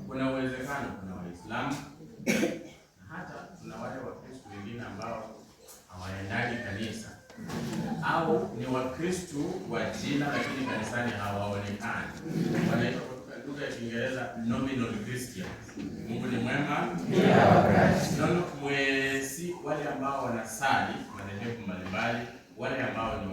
Kuna uwezekano kuna Waislamu hata kuna wale Wakristo wengine ambao hawaendani kanisa au ni Wakristo wa jina lakini kanisani hawaonekani. Wanaitwa kwa lugha ya Kiingereza nominal Christians. Mungu ni mwema. Nono mwezi wale ambao wanasali madhehebu mbalimbali, wale ambao ni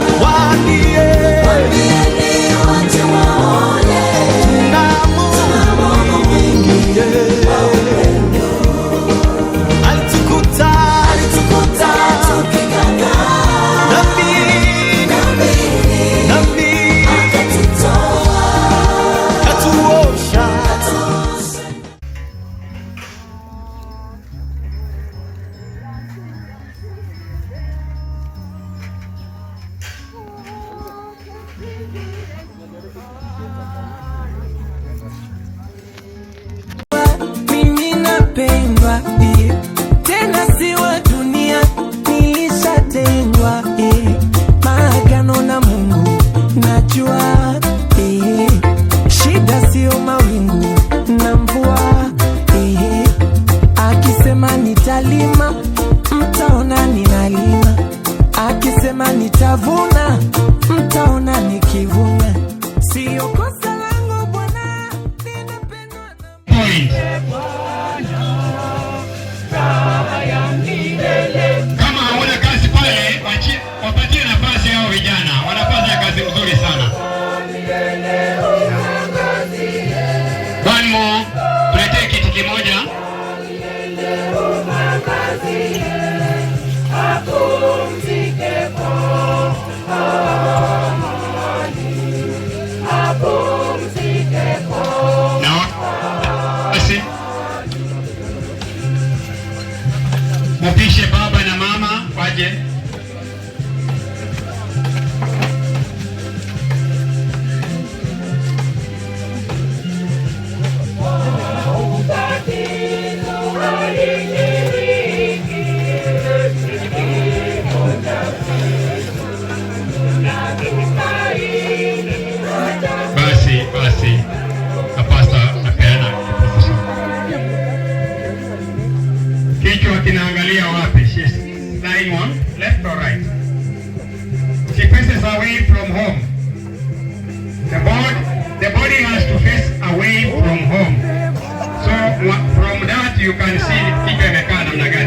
tena si wa dunia, nilishatengwa maagano na Mungu najua shida sio mawingu na mvua akisema nitalima mtaona ninalima, akisema nitavuna mtaona nikivuna, sio kosa langu Bwana, ninapendwa na kama hawana kazi pale, wapatie nafasi hao vijana, wanafanya kazi nzuri sana. One more, tuletee kiti kimoja. Mupishe baba na mama waje. Basi apasta apeana kichwa kinaangalia wapi? She's lying on left or right? She faces away from home. The body has to face away from home. So from that you can see kichwa imekaa namna gani.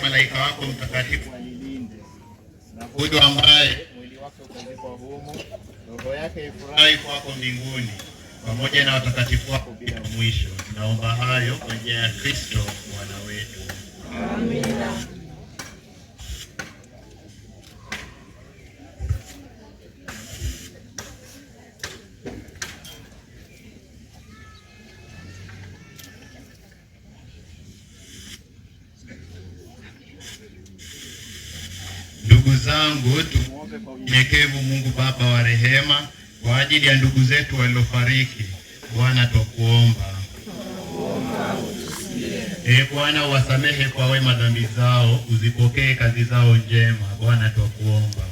malaika wako mtakatifu alilinde, na huyo ambaye mwili wake utazikwa humo, roho yake ifurahi kwako mbinguni pamoja na watakatifu wako bila mwisho. Naomba hayo kwa njia ya Kristo Bwana wetu. Amina. Ndugu zangu, tumuombe kwa unyenyekevu Mungu Baba wa rehema kwa ajili ya ndugu zetu waliofariki. Bwana, twakuomba. Bwana, uwasamehe kwa wema dhambi zao, uzipokee kazi zao njema. Bwana, twakuomba.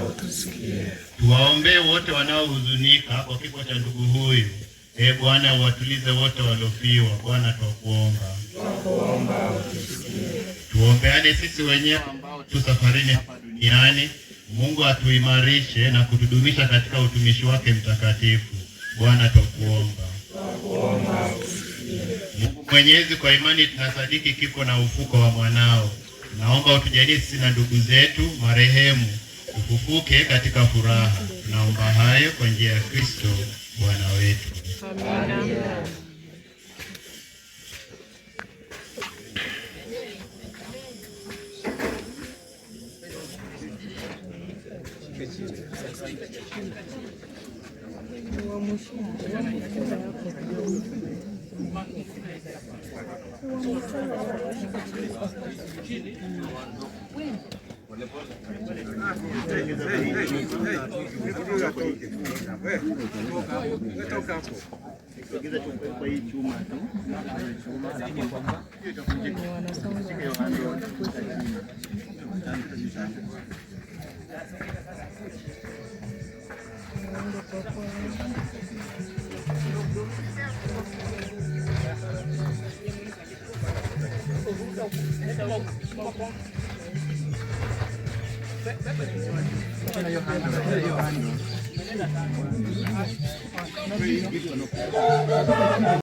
Utusikie. Tuwaombee wote wanaohuzunika kwa kifo cha ndugu huyu. Bwana, uwatulize wote waliofiwa. Bwana, twakuomba. Utusikie. Tuombeane sisi wenyewe ambao tu safarini hapa duniani. Mungu atuimarishe na kutudumisha katika utumishi wake mtakatifu. Bwana, twakuomba. Mungu Mwenyezi, kwa imani tunasadiki kifo na ufuko wa mwanao. Naomba utujalie sisi na ndugu zetu marehemu tufufuke katika furaha. Tunaomba hayo kwa njia ya Kristo Bwana wetu. Amina.